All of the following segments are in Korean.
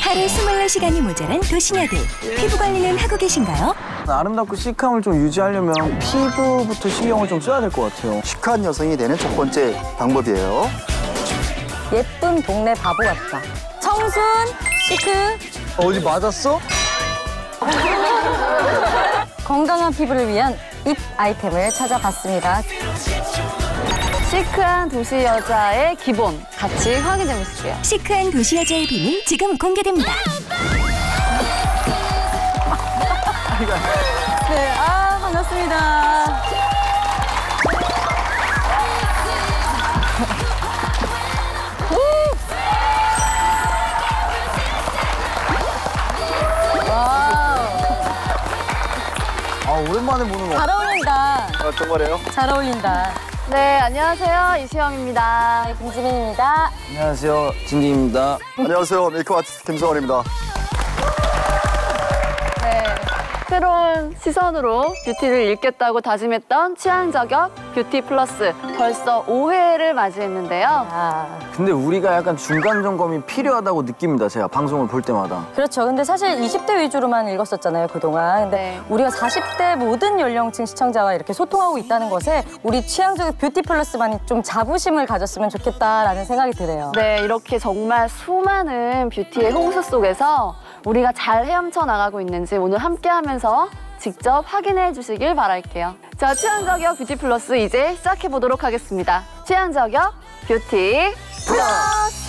하루 24시간이 모자란 도시녀들. 피부 관리는 하고 계신가요? 아름답고 시크함을 좀 유지하려면 피부부터 신경을 좀 써야 될 것 같아요. 시크한 여성이 되는 첫 번째 방법이에요. 예쁜 동네 바보 같다. 청순, 시크. 어디 맞았어? 건강한 피부를 위한 입 아이템을 찾아봤습니다. 시크한 도시 여자의 기본 같이 확인해 보실게요. 시크한 도시 여자의 비밀 지금 공개됩니다. 네, 반갑습니다. 오랜만에 보는 거. 잘 어울린다. 정말이에요? 잘 어울린다. 네, 안녕하세요. 이수영입니다. 네, 김지민입니다. 안녕하세요, 진디입니다. 안녕하세요. 메이크업 아티스트 김성원입니다. 네, 새로운 시선으로 뷰티를 읽겠다고 다짐했던 취향 저격 뷰티 플러스 벌써 5회를 맞이했는데요. 근데 우리가 약간 중간 점검이 필요하다고 느낍니다. 제가 방송을 볼 때마다. 그렇죠. 근데 사실 20대 위주로만 읽었었잖아요, 그동안. 근데 네. 우리가 40대 모든 연령층 시청자와 이렇게 소통하고 있다는 것에 우리 취향적 뷰티 플러스만이 좀 자부심을 가졌으면 좋겠다라는 생각이 드네요. 네, 이렇게 정말 수많은 뷰티의 홍수 속에서 우리가 잘 헤엄쳐 나가고 있는지 오늘 함께하면서 직접 확인해 주시길 바랄게요. 자, 취향 저격 뷰티 플러스 이제 시작해 보도록 하겠습니다. 취향 저격 뷰티 플러스!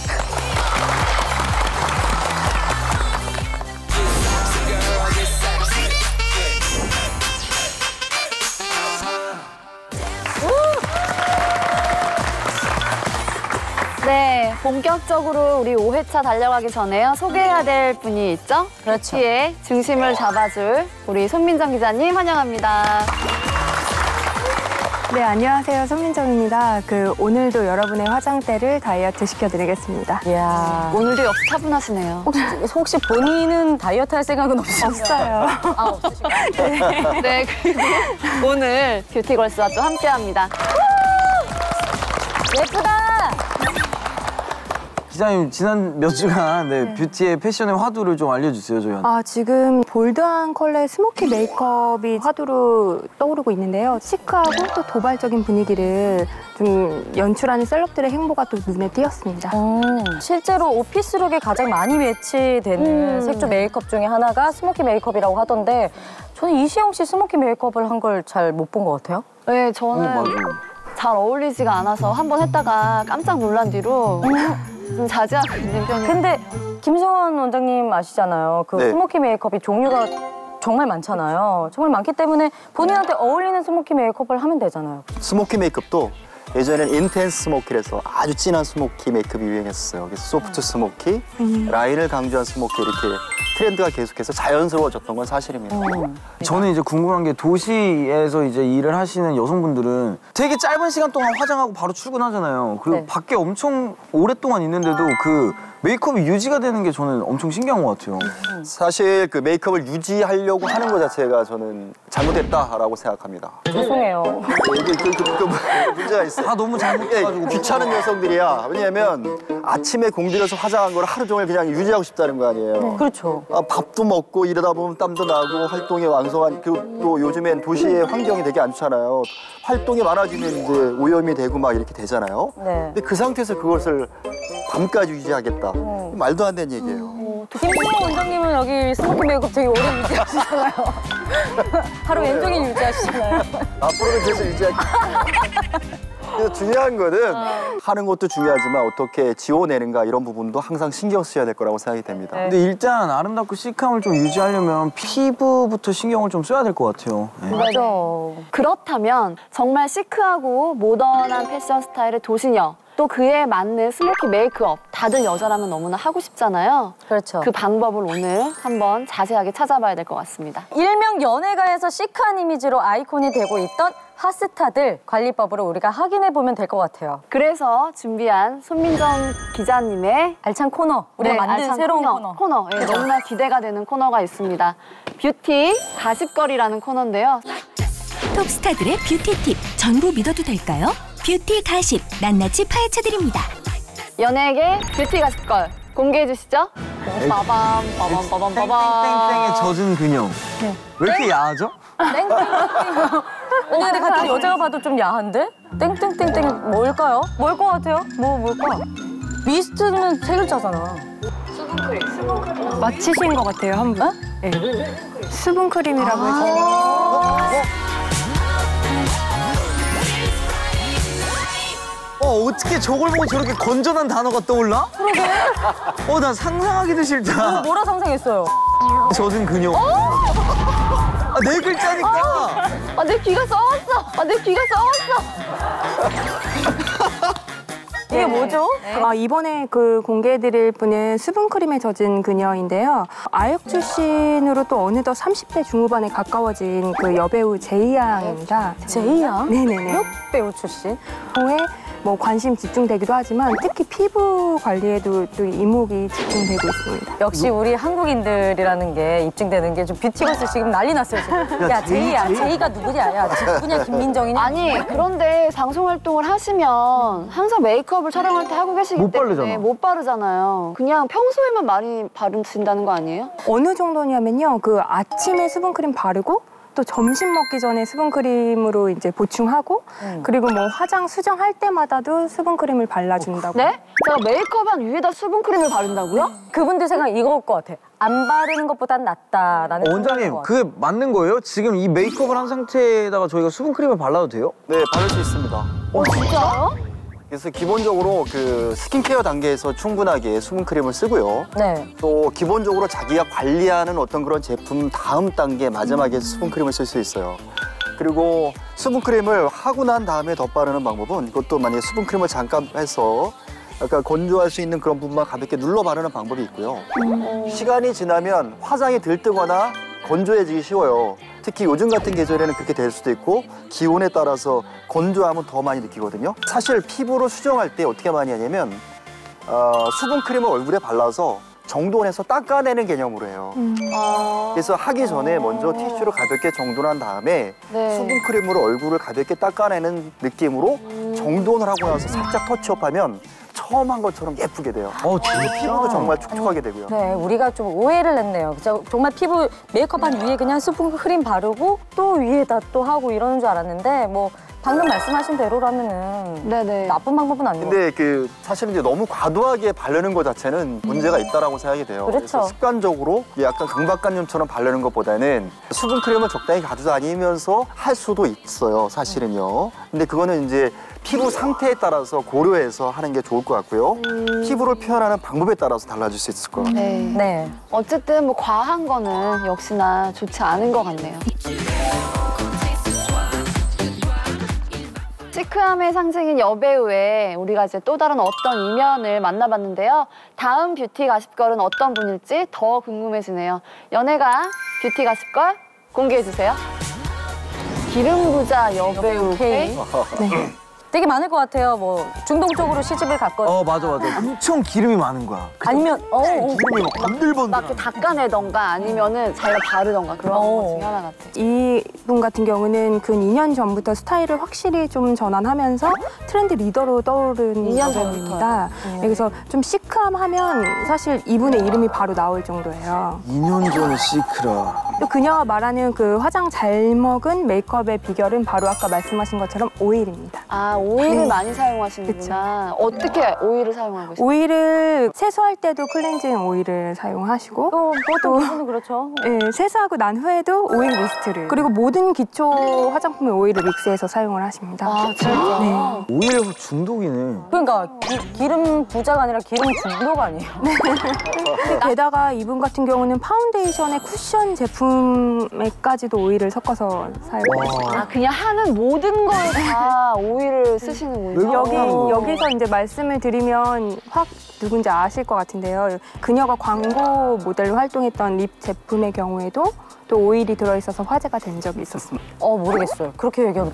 네, 본격적으로 우리 5회차 달려가기 전에요. 소개해야 될 분이 있죠? 그렇죠. 뷰티의 중심을 잡아줄 우리 손민정 기자님 환영합니다. 네, 안녕하세요. 손민정입니다. 오늘도 여러분의 화장대를 다이어트 시켜드리겠습니다. 이야. 오늘도 역시 차분하시네요. 혹시 본인은 다이어트 할 생각은 없으신가요? 없어요. 없으신가요? 네, 그리고 오늘 뷰티걸스와 또 함께합니다. 예쁘다! 기자님, 지난 몇 주간 뷰티의 패션의 화두를 좀 알려주세요, 저희한테. 지금 볼드한 컬러의 스모키 메이크업이 화두로 떠오르고 있는데요. 시크하고 또 도발적인 분위기를 좀 연출하는 셀럽들의 행보가 또 눈에 띄었습니다. 실제로 오피스룩에 가장 많이 매치되는 색조 메이크업 중에 하나가 스모키 메이크업이라고 하던데 저는 이시영 씨 스모키 메이크업을 한 걸 잘 못 본 것 같아요. 네, 저는 맞아요. 잘 어울리지가 않아서 한 번 했다가 깜짝 놀란 뒤로 좀 자제하고 있는 편이에요. 근데 김성원 원장님 아시잖아요. 네. 스모키 메이크업이 종류가 정말 많잖아요. 정말 많기 때문에 본인한테 어울리는 스모키 메이크업을 하면 되잖아요. 스모키 메이크업도 예전에는 인텐스 스모키라서 아주 진한 스모키 메이크업이 유행했어요. 그래서 소프트 스모키, 라인을 강조한 스모키 이렇게 트렌드가 계속해서 자연스러워졌던 건 사실입니다. 저는 이제 궁금한 게 도시에서 이제 일을 하시는 여성분들은 되게 짧은 시간 동안 화장하고 바로 출근하잖아요. 그리고 네. 밖에 엄청 오랫동안 있는데도 그 메이크업이 유지가 되는 게 저는 엄청 신기한 것 같아요. 사실 그 메이크업을 유지하려고 하는 것 자체가 저는 잘못됐다라고 생각합니다. 죄송해요. 이게 문제가 있어요. 다 너무 잘못돼가지고. 귀찮은 여성들이야. 왜냐하면 아침에 공들여서 화장한 걸 하루 종일 그냥 유지하고 싶다는 거 아니에요. 그렇죠. 밥도 먹고 이러다 보면 땀도 나고 활동이 왕성한 그리고 또 요즘엔 도시의 환경이 되게 안 좋잖아요. 활동이 많아지면 이제 오염이 되고 막 이렇게 되잖아요. 네. 근데 그 상태에서 그것을 밤까지 유지하겠다. 말도 안 되는 얘기예요. 김성원 원장님은 여기 스모키 메이크업 되게 오래 유지하시잖아요. 하루 왼종일 유지하시잖아요. 앞으로는 계속 유지할게요. 그래서 중요한 거는 하는 것도 중요하지만 어떻게 지워내는가 이런 부분도 항상 신경 써야 될 거라고 생각이 됩니다. 네. 근데 일단 아름답고 시크함을 좀 유지하려면 피부부터 신경을 좀 써야 될 것 같아요. 네. 맞아. 그렇다면 정말 시크하고 모던한 패션 스타일의 도시녀 또 그에 맞는 스모키 메이크업 다들 여자라면 너무나 하고 싶잖아요. 그렇죠. 그 방법을 오늘 한번 자세하게 찾아봐야 될 것 같습니다. 일명 연예가에서 시크한 이미지로 아이콘이 되고 있던 핫스타들 관리법으로 우리가 확인해 보면 될 것 같아요. 그래서 준비한 손민정 기자님의 알찬 코너, 우리가 만든 알찬 새로운 코너. 예, 너무나 기대가 되는 코너가 있습니다. 뷰티 가십거리라는 코너인데요. 톱스타들의 뷰티 팁 전부 믿어도 될까요? 뷰티 가십 낱낱이 파헤쳐드립니다. 연예계 뷰티 가십걸 공개해 주시죠. 빠밤, 빠밤, 빠밤, 빠밤. 땡땡땡에 젖은 그녀. 왜 이렇게 야하죠? 땡땡땡. 아니 근데 같은 여자가 봐도 좀 야한데? 땡땡땡땡이 뭘까요? 뭘 것 같아요? 뭘까? 미스트는 세 글자잖아. 맞히신 것 같아요, 한 분. 네. 수분크림이라고 해서. 어떻게 저걸 보고 저렇게 건전한 단어가 떠올라? 그러게. 난 상상하기도 싫다. 뭐라 상상했어요? 젖은 그녀. 네 글자니까. 내 귀가 썩었어. 내 귀가 썩었어. 이게 뭐죠? 이번에 그 공개해드릴 분은 수분크림에 젖은 그녀인데요. 아역 출신으로 또 어느덧 30대 중후반에 가까워진 그 여배우 제이양입니다. 제이양? 네네네. 배우 출신. 에 뭐 관심 집중되기도 하지만 특히 피부 관리에도 또 이목이 집중되고 있습니다. 역시 우리 한국인들이라는 게 입증되는 게 좀 뷰티버스 지금 난리 났어요. 지금. 야 제이야. 제이가 누구냐? 야 누구냐? 김민정이냐? 아니, 그런데 방송 활동을 하시면 항상 메이크업을 촬영할 때 하고 계시기 못 때문에 바르잖아. 못 바르잖아요. 그냥 평소에만 많이 바르신다는 거 아니에요? 어느 정도냐면요. 그 아침에 수분크림 바르고 또 점심 먹기 전에 수분크림으로 이제 보충하고 그리고 뭐 화장 수정할 때마다도 수분크림을 발라준다고. 네? 제가 메이크업한 위에다 수분크림을 바른다고요? 그분들 생각 이거일 것 같아. 안 바르는 것보단 낫다라는 생각인 원장님, 것 같아. 그게 맞는 거예요? 지금 이 메이크업을 한 상태에다가 저희가 수분크림을 발라도 돼요? 네, 바를 수 있습니다. 진짜요? 그래서 기본적으로 그 스킨케어 단계에서 충분하게 수분크림을 쓰고요. 네. 또 기본적으로 자기가 관리하는 어떤 그런 제품 다음 단계 마지막에 수분크림을 쓸 수 있어요. 그리고 수분크림을 하고 난 다음에 덧바르는 방법은 이것도 만약에 수분크림을 잠깐 해서 약간 건조할 수 있는 그런 부분만 가볍게 눌러 바르는 방법이 있고요. 시간이 지나면 화장이 들뜨거나 건조해지기 쉬워요. 특히 요즘 같은 계절에는 그렇게 될 수도 있고 기온에 따라서 건조함은 더 많이 느끼거든요. 사실 피부로 수정할 때 어떻게 많이 하냐면 수분크림을 얼굴에 발라서 정돈해서 닦아내는 개념으로 해요. 그래서 하기 전에 먼저 티슈로 가볍게 정돈한 다음에 네. 수분크림으로 얼굴을 가볍게 닦아내는 느낌으로 정돈을 하고 나서 살짝 터치업하면 처음 한 것처럼 예쁘게 돼요. 진짜? 피부도 정말 촉촉하게 되고요. 네, 우리가 좀 오해를 했네요. 정말 피부 메이크업한 위에 그냥 수분크림 바르고 또 위에다 또 하고 이러는 줄 알았는데 뭐 방금 말씀하신 대로라면은 네네. 나쁜 방법은 아닌 것 근데 그 사실은 이제 너무 과도하게 바르는 것 자체는 문제가 있다라고 생각이 돼요. 그렇죠. 그래서 습관적으로 약간 강박관념처럼 바르는 것보다는 수분크림을 적당히 가져다니면서 할 수도 있어요, 사실은요. 근데 그거는 이제 피부 상태에 따라서 고려해서 하는 게 좋을 것 같고요. 피부를 표현하는 방법에 따라서 달라질 수 있을 것 같아요. 네. 네. 어쨌든 뭐 과한 거는 역시나 좋지 않은 것 같네요. 시크함의 상징인 여배우의 우리가 이제 또 다른 어떤 이면을 만나봤는데요. 다음 뷰티 가십걸은 어떤 분일지 더 궁금해지네요. 연예가 뷰티 가십걸 공개해주세요. 기름 부자 여배우 K. 네. 되게 많을 것 같아요. 뭐 중동 쪽으로 시집을 갔거나 맞아. 엄청 기름이 많은 거야. 아니면 기름이 막 번들번들. 막 이렇게 닦아내던가 아니면은 자기가 바르던가 그런 것 중에 하나 같아. 이분 같은 경우는 근 2년 전부터 스타일을 확실히 좀 전환하면서 트렌드 리더로 떠오른 2년 여배우입니다. 그래서 좀 시크함하면 사실 이분의 이름이 바로 나올 정도예요. 2년 전 시크라. 또 그녀가 말하는 그 화장 잘 먹은 메이크업의 비결은 바로 아까 말씀하신 것처럼 오일입니다. 아, 오일을 많이 사용하시는구나. 어떻게 오일을 사용하고 있어요? 오일을 세수할 때도 클렌징 오일을 사용하시고 그것도 부분은 그렇죠. 네, 세수하고 난 후에도 오일 미스트를 그리고 모든 기초 화장품의 오일을 믹스해서 사용을 하십니다. 아, 진짜? 네. 오히려 중독이네. 그러니까 기름 부자가 아니라 기름 중독 아니에요? 게다가 이분 같은 경우는 파운데이션에 쿠션 제품에까지도 오일을 섞어서 사용하십니다. 아, 그냥 하는 모든 걸 다 오일을 쓰시는군요. 여기서 이제 말씀을 드리면 확 누군지 아실 것 같은데요. 그녀가 광고 모델로 활동했던 립 제품의 경우에도 또 오일이 들어있어서 화제가 된 적이 있었습니다. 모르겠어요. 그렇게 얘기하면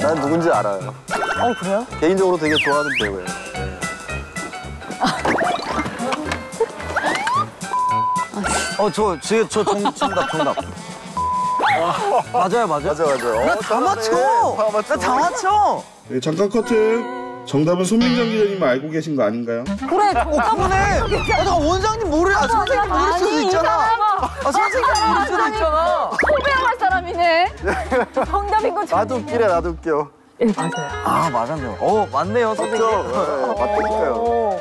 난 누군지 알아요. 그래요? 개인적으로 되게 좋아하는 배우예요. 정답. 맞아요. 맞아. 나 다 맞춰. 나 다 맞춰. 네, 잠깐 커트. 정답은 손민정 기자님 알고 계신 거 아닌가요? 그래, 때문에. 나 원장님 모를. 선생님 모를 수도 있잖아. 선생님 모를 수도 있잖아. 소개할 사람이네. 정답인 거 나도 웃기래, 나도 웃겨. 아 맞았네요. 맞네요 선생님. 맞다니까요.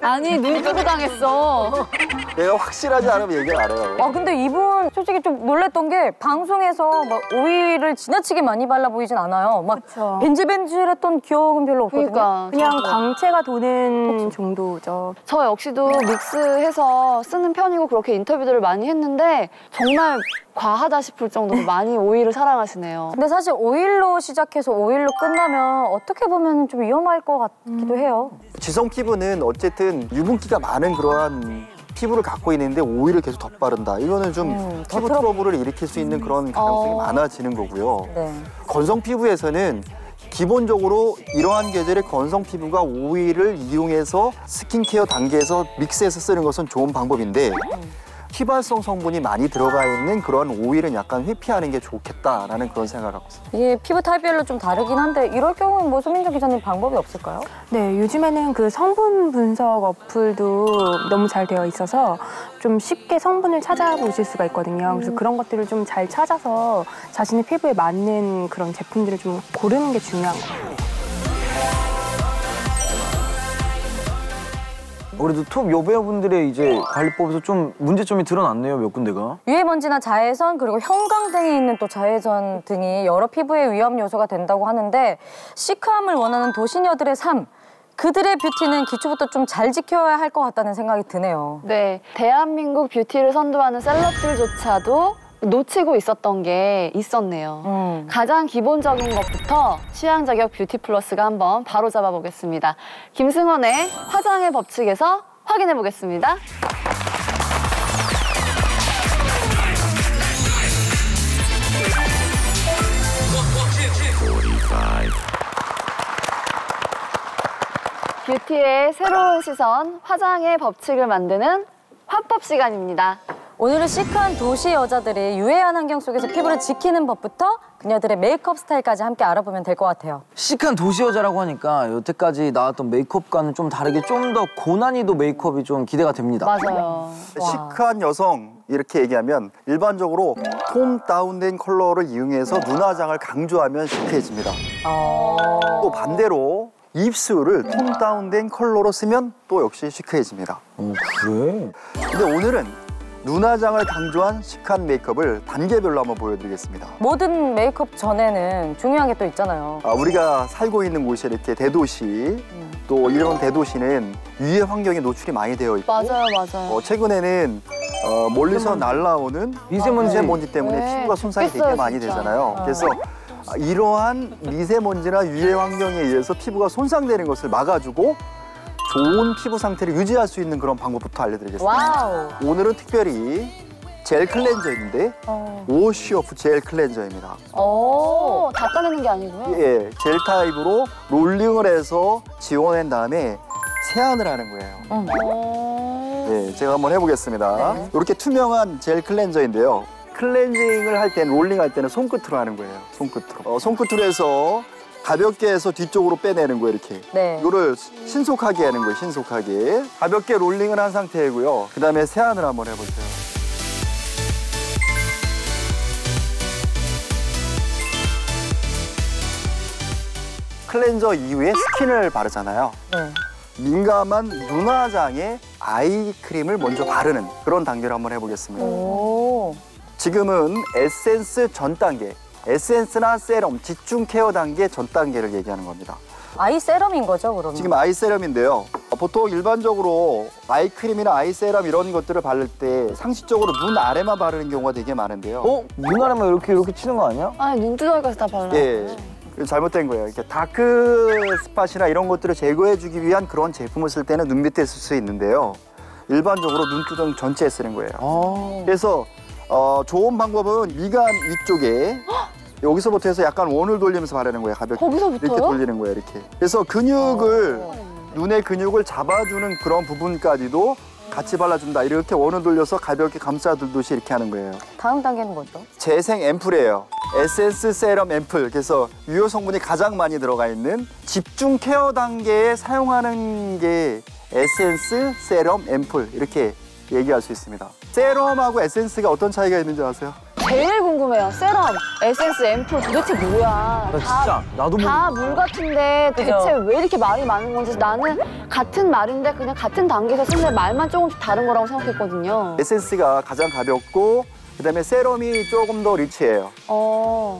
아니 눈 뜨고 당했어. 내가 확실하지 않으면 얘기를 안 해요. 근데 이분 솔직히 좀 놀랬던 게 방송에서 막 오일을 지나치게 많이 발라 보이진 않아요. 막 그쵸. 벤질벤질했던 기억은 별로 없거든요. 그러니까 그냥 광채가 도는 정도죠. 저 역시도 믹스해서 쓰는 편이고 그렇게 인터뷰들을 많이 했는데 정말 과하다 싶을 정도로 많이 오일을 사랑하시네요. 근데 사실 오일로 시작해서 오일로 끝나면 어떻게 보면 좀 위험할 것 같기도 해요. 지성 피부는 어쨌든 유분기가 많은 그러한 피부를 갖고 있는데 오일을 계속 덧바른다. 이거는 좀 더 피부 트러블을 일으킬 수 있는 그런 가능성이 많아지는 거고요. 네. 건성 피부에서는 기본적으로 이러한 계절의 건성 피부가 오일을 이용해서 스킨케어 단계에서 믹스해서 쓰는 것은 좋은 방법인데 휘발성 성분이 많이 들어가 있는 그런 오일은 약간 회피하는 게 좋겠다라는 그런 생각을 하고 있습니다. 이게 피부 타입별로 좀 다르긴 한데 이럴 경우는 뭐 손민정 기자님 방법이 없을까요? 네, 요즘에는 그 성분 분석 어플도 너무 잘 되어 있어서 좀 쉽게 성분을 찾아보실 수가 있거든요. 그래서 그런 것들을 좀 잘 찾아서 자신의 피부에 맞는 그런 제품들을 좀 고르는 게 중요한 것 같아요. 그래도 톱 여배우분들의 이제 관리법에서 좀 문제점이 드러났네요, 몇 군데가. 유해먼지나 자외선 그리고 형광등이 있는 또 자외선 등이 여러 피부의 위험 요소가 된다고 하는데 시크함을 원하는 도시녀들의 삶, 그들의 뷰티는 기초부터 좀 잘 지켜야 할 것 같다는 생각이 드네요. 네, 대한민국 뷰티를 선도하는 셀럽들조차도 놓치고 있었던 게 있었네요. 가장 기본적인 것부터 취향 저격 뷰티 플러스가 한번 바로 잡아보겠습니다. 김승원의 화장의 법칙에서 확인해 보겠습니다. 뷰티의 새로운 시선, 화장의 법칙을 만드는 화법 시간입니다. 오늘은 시크한 도시 여자들이 유해한 환경 속에서 피부를 지키는 법부터 그녀들의 메이크업 스타일까지 함께 알아보면 될 것 같아요. 시크한 도시 여자라고 하니까 여태까지 나왔던 메이크업과는 좀 다르게 좀 더 고난이도 메이크업이 좀 기대가 됩니다. 맞아요. 시크한 여성 이렇게 얘기하면 일반적으로 톤 다운된 컬러를 이용해서 눈화장을 강조하면 시크해집니다. 또 반대로 입술을 톤 다운된 컬러로 쓰면 또 역시 시크해집니다. 그래? 근데 오늘은 눈화장을 강조한 시크한 메이크업을 단계별로 한번 보여드리겠습니다. 모든 메이크업 전에는 중요한 게 또 있잖아요. 우리가 살고 있는 곳이 이렇게 대도시, 또 이런 대도시는 유해 환경에 노출이 많이 되어 있고 맞아요. 최근에는 멀리서 날라오는 미세먼지 때문에 네, 피부가 손상이 되게 많이 진짜. 되잖아요. 그래서 이러한 미세먼지나 유해 환경에 의해서 피부가 손상되는 것을 막아주고 좋은 피부 상태를 유지할 수 있는 그런 방법부터 알려드리겠습니다. 와우. 오늘은 특별히 젤 클렌저인데 워시오프 젤 클렌저입니다. 닦아내는 게 아니고요. 예, 젤 타입으로 롤링을 해서 지워낸 다음에 세안을 하는 거예요. 네, 제가 한번 해보겠습니다. 이렇게 투명한 젤 클렌저인데요. 클렌징을 할 때는, 롤링할 때는 손끝으로 하는 거예요. 손끝으로. 손끝으로 해서 가볍게 해서 뒤쪽으로 빼내는 거예요, 이렇게. 네. 이거를 신속하게 하는 거예요, 신속하게. 가볍게 롤링을 한 상태이고요. 그다음에 세안을 한번 해보세요. 클렌저 이후에 스킨을 바르잖아요. 네. 민감한 눈화장에 아이크림을 먼저 바르는 그런 단계를 한번 해보겠습니다. 오. 지금은 에센스 전 단계, 에센스나 세럼, 집중 케어 단계 전 단계를 얘기하는 겁니다. 아이 세럼인 거죠, 그러면? 지금 아이 세럼인데요. 보통 일반적으로 아이크림이나 아이 세럼 이런 것들을 바를 때 상식적으로 눈 아래만 바르는 경우가 되게 많은데요. 눈 아래만 이렇게 치는 거 아니야? 아니 눈 뜨거워서 다 발라. 예, 잘못된 거예요. 이렇게 다크 스팟이나 이런 것들을 제거해주기 위한 그런 제품을 쓸 때는 눈 밑에 쓸 수 있는데요. 일반적으로 눈두덩 전체에 쓰는 거예요. 그래서 좋은 방법은 미간 위쪽에 여기서부터 해서 약간 원을 돌리면서 바르는 거예요. 가볍게. 거기서부터요? 이렇게 돌리는 거예요. 이렇게. 그래서 근육을 눈의 근육을 잡아주는 그런 부분까지도 같이 발라준다. 이렇게 원을 돌려서 가볍게 감싸두듯이 이렇게 하는 거예요. 다음 단계는 뭐죠? 재생 앰플이에요. 에센스 세럼 앰플. 그래서 유효 성분이 가장 많이 들어가 있는 집중 케어 단계에 사용하는 게 에센스 세럼 앰플 이렇게 얘기할 수 있습니다. 세럼하고 에센스가 어떤 차이가 있는지 아세요? 제일 궁금해요. 세럼, 에센스, 앰플 도대체 뭐야? 나 진짜 나도 다 물 같은데 대체 그죠? 왜 이렇게 말이 많은 건지 나는 같은 말인데 그냥 같은 단계에서 쓰는데 말만 조금씩 다른 거라고 생각했거든요. 에센스가 가장 가볍고 그다음에 세럼이 조금 더 리치해요.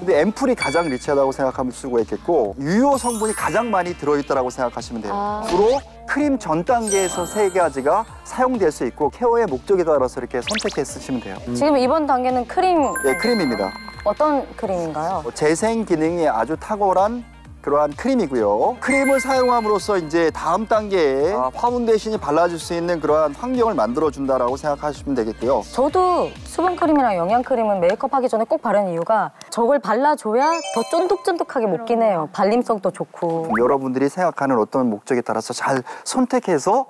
근데 앰플이 가장 리치하다고 생각하면 수가 있겠고 유효 성분이 가장 많이 들어있다고 생각하시면 돼요. 주로 크림 전 단계에서 3가지가 사용될 수 있고 케어의 목적에 따라서 이렇게 선택해 쓰시면 돼요. 지금 이번 단계는 크림 예, 크림입니다. 어떤 크림인가요? 재생 기능이 아주 탁월한 그러한 크림이고요. 크림을 사용함으로써 이제 다음 단계에 파운데이션이 발라질 수 있는 그러한 환경을 만들어준다라고 생각하시면 되겠고요. 저도 수분크림이랑 영양크림은 메이크업 하기 전에 꼭 바르는 이유가 저걸 발라줘야 더 쫀득쫀득하게 먹긴 해요. 발림성도 좋고. 여러분들이 생각하는 어떤 목적에 따라서 잘 선택해서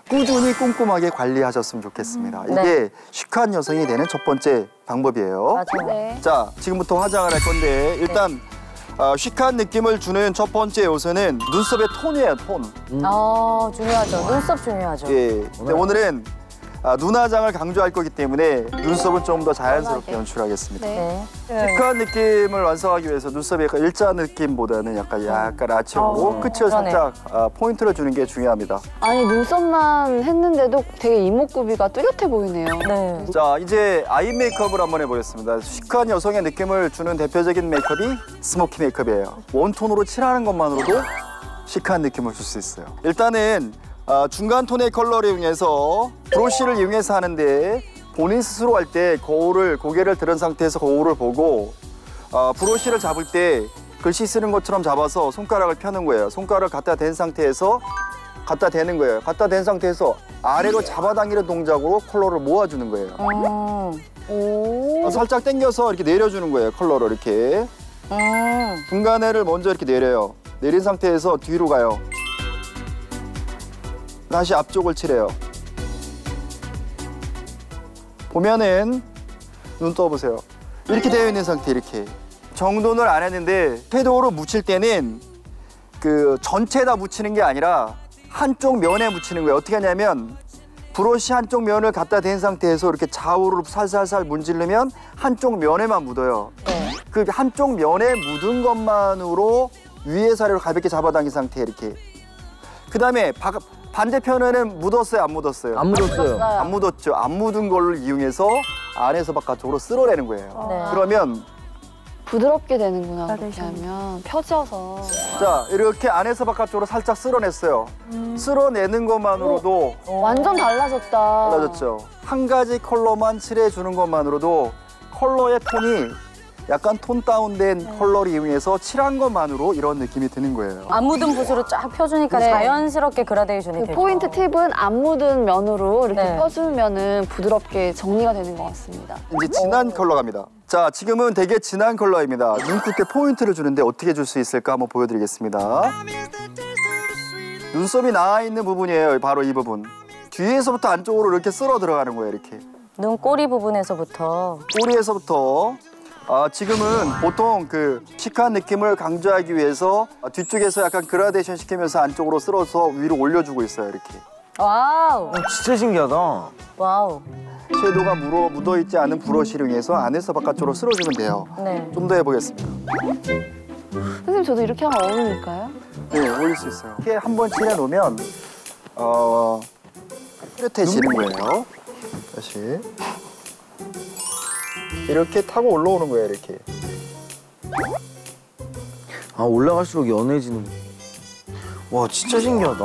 꾸준히 꼼꼼하게 관리하셨으면 좋겠습니다. 이게 시크한 여성이 되는 첫 번째 방법이에요. 맞아요. 네. 자, 지금부터 화장을 할 건데 일단 시크한 느낌을 주는 첫 번째 요소는 눈썹의 톤이에요, 톤. 중요하죠. 눈썹 중요하죠. 예. 근데 오늘은 눈화장을 강조할 거기 때문에 눈썹은 좀 더 자연스럽게 연출하겠습니다. 네. 시크한 느낌을 완성하기 위해서 눈썹이 약간 일자 느낌보다는 약간 아치하고 끝을 그러네. 살짝 포인트를 주는 게 중요합니다. 아니 눈썹만 했는데도 되게 이목구비가 뚜렷해 보이네요. 네. 자, 이제 아이 메이크업을 한번 해보겠습니다. 시크한 여성의 느낌을 주는 대표적인 메이크업이 스모키 메이크업이에요. 원톤으로 칠하는 것만으로도 시크한 느낌을 줄 수 있어요. 일단은 중간 톤의 컬러를 이용해서 브러쉬를 이용해서 하는데 본인 스스로 할 때 거울을 고개를 들은 상태에서 거울을 보고 브러쉬를 잡을 때 글씨 쓰는 것처럼 잡아서 손가락을 펴는 거예요. 손가락을 갖다 댄 상태에서 갖다 대는 거예요. 갖다 댄 상태에서 아래로 잡아당기는 동작으로 컬러를 모아주는 거예요. 살짝 당겨서 이렇게 내려주는 거예요. 컬러를 이렇게. 중간에를 먼저 이렇게 내려요. 내린 상태에서 뒤로 가요. 다시 앞쪽을 칠해요. 보면은 눈 떠보세요. 이렇게 되어 있는 상태 이렇게. 정돈을 안 했는데 섀도우로 묻힐 때는 그 전체에다 묻히는 게 아니라 한쪽 면에 묻히는 거예요. 어떻게 하냐면 브러쉬 한쪽 면을 갖다 댄 상태에서 이렇게 좌우로 살살살 문지르면 한쪽 면에만 묻어요. 그 한쪽 면에 묻은 것만으로 위에서 아래로 가볍게 잡아당긴 상태 이렇게. 그다음에 반대편에는 묻었어요, 안 묻었어요? 안 묻었어요. 안 묻었죠. 안 묻은 걸 이용해서 안에서 바깥쪽으로 쓸어내는 거예요. 네. 그러면 부드럽게 되는구나 그렇게 하면 펴져서. 자, 이렇게 안에서 바깥쪽으로 살짝 쓸어냈어요. 쓸어내는 것만으로도 완전 달라졌다. 달라졌죠. 한 가지 컬러만 칠해주는 것만으로도 컬러의 톤이 약간 톤 다운된 컬러를 이용해서 칠한 것만으로 이런 느낌이 드는 거예요. 안 묻은 붓으로 쫙 펴주니까 네. 자연스럽게 그라데이션이 그 되죠. 포인트 팁은 안 묻은 면으로 이렇게 네. 펴주면은 부드럽게 정리가 되는 것 같습니다. 이제 진한 컬러 갑니다. 자, 지금은 되게 진한 컬러입니다. 눈끝에 포인트를 주는데 어떻게 줄 수 있을까 한번 보여드리겠습니다. 눈썹이 나와 있는 부분이에요. 바로 이 부분. 뒤에서부터 안쪽으로 이렇게 쓸어 들어가는 거예요. 이렇게. 눈꼬리 부분에서부터. 꼬리에서부터 지금은 보통 그 시크한 느낌을 강조하기 위해서 뒤쪽에서 약간 그라데이션 시키면서 안쪽으로 쓸어서 위로 올려주고 있어요. 이렇게. 와우. 진짜 신기하다. 와우. 섀도우가 묻어있지 않은 브러쉬를 이용해서 안에서 바깥쪽으로 쓸어주면 돼요. 네. 좀 더 해보겠습니다. 선생님 저도 이렇게 하면 어울릴까요? 네, 올릴 수 있어요. 이렇게 한번 칠해놓으면 뚜렷해지는 거예요. 다시 이렇게 타고 올라오는 거예요. 이렇게. 올라갈수록 연해지는. 와, 진짜 신기하다.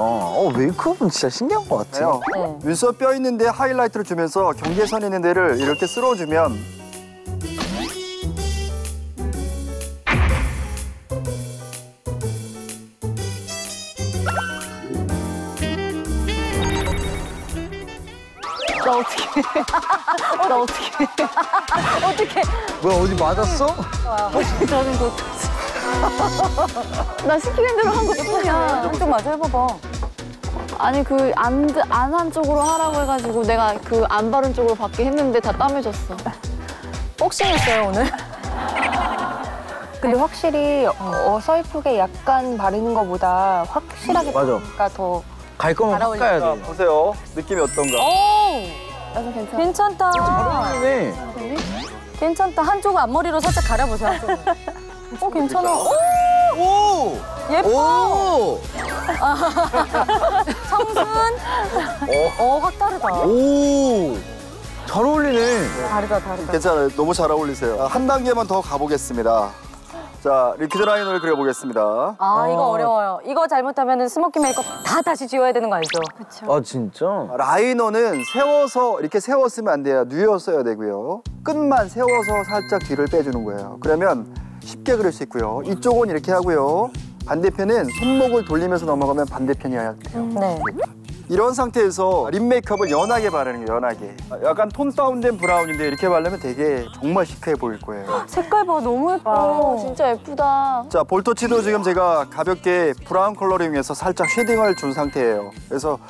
메이크업은 진짜 신기한 것 같아요. 네. 눈썹 뼈 있는데 하이라이트를 주면서 경계선 있는 데를 이렇게 쓸어주면 나 어떻게? 나 어떻게? 어떻게? 뭐야, 어디 맞았어? 저는 나 시키는 대로 한 것뿐이야. 좀 마저 해봐봐. 아니 그 안 한 쪽으로 하라고 해가지고 내가 그 안 바른 쪽으로 받게 했는데 다 땀해졌어. 복싱했어요 오늘. 근데 확실히 어설프게 약간 바르는 것보다 확실하게 맞아. 바르니까 더 갈 거면 확 가야 자, 돼. 보세요. 느낌이 어떤가? 오, 나도 괜찮아. 괜찮다. 네. 괜찮다. 한쪽 앞머리로 살짝 갈아보세요. 한쪽은. 괜찮아. 오, 오! 예뻐. 오! 청순. 확 다르다. 오! 잘 어울리네. 다르다. 괜찮아요. 너무 잘 어울리세요. 한 단계만 더 가보겠습니다. 자, 리퀴드 라이너를 그려보겠습니다. 이거 어려워요. 이거 잘못하면 스모키 메이크업 다 다시 지워야 되는 거 알죠? 아, 진짜? 라이너는 세워서 이렇게 세웠으면 안 돼요. 누였어야 되고요. 끝만 세워서 살짝 뒤를 빼주는 거예요. 그러면 쉽게 그릴 수 있고요. 이쪽은 이렇게 하고요. 반대편은 손목을 돌리면서 넘어가면 반대편이어야 돼요. 네. 이런 상태에서 립 메이크업을 연하게 바르는 거예요. 연하게. 약간 톤 다운된 브라운인데 이렇게 바르면 되게 정말 시크해 보일 거예요. 색깔 봐, 너무 예뻐. 진짜 예쁘다. 자, 볼터치도 지금 제가 가볍게 브라운 컬러를 이용해서 살짝 쉐딩을 준 상태예요. 그래서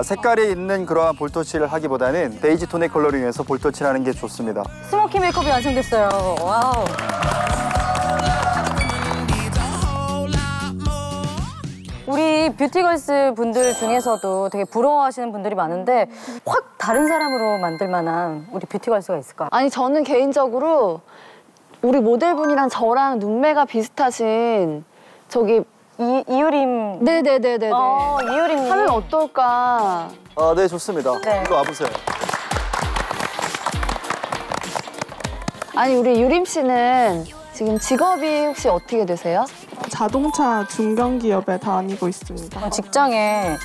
색깔이 있는 그러한 볼터치를 하기보다는 베이지 톤의 컬러를 이용해서 볼터치를 하는 게 좋습니다. 스모키 메이크업이 완성됐어요. 와우. 우리 뷰티걸스 분들 중에서도 되게 부러워하시는 분들이 많은데 확 다른 사람으로 만들 만한 우리 뷰티걸스가 있을까? 아니 저는 개인적으로 우리 모델분이랑 저랑 눈매가 비슷하신 저기 이유림. 네네네네. 이유림. 하면 어떨까? 네, 좋습니다. 네. 이거 와보세요. 아니 우리 유림 씨는 지금 직업이 혹시 어떻게 되세요? 자동차 중견기업에 다니고 있습니다. 직장에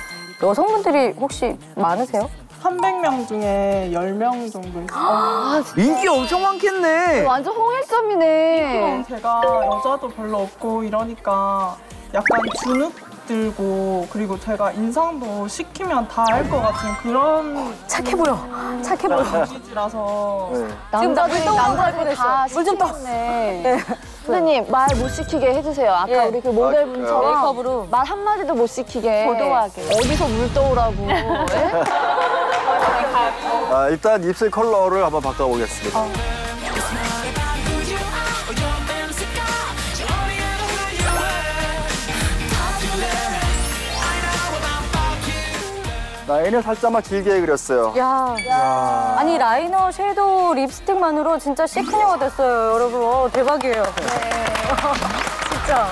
여성분들이 혹시 많으세요? 300명 중에 10명 정도 있어요. 인기 엄청 많겠네. 완전 홍일점이네. 제가 여자도 별로 없고 이러니까 약간 주눅 들고 그리고 제가 인상도 시키면 다 할 것 같은 그런 착해 보여. 착해 보여. 이미지라서 네. 남자들이 다 물 좀 떠. 시키네. 선생님 말 못 시키게 해주세요. 아까 예. 우리 그 모델분처럼 메이크업으로. 말 한마디도 못 시키게. 도도하게. 어디서 물 떠오라고. 예? 일단 입술 컬러를 한번 바꿔보겠습니다. 라인을 살짝만 길게 그렸어요. 야. 아니 라이너, 섀도우, 립스틱만으로 진짜 시크녀가 됐어요, 여러분. 대박이에요. 진짜.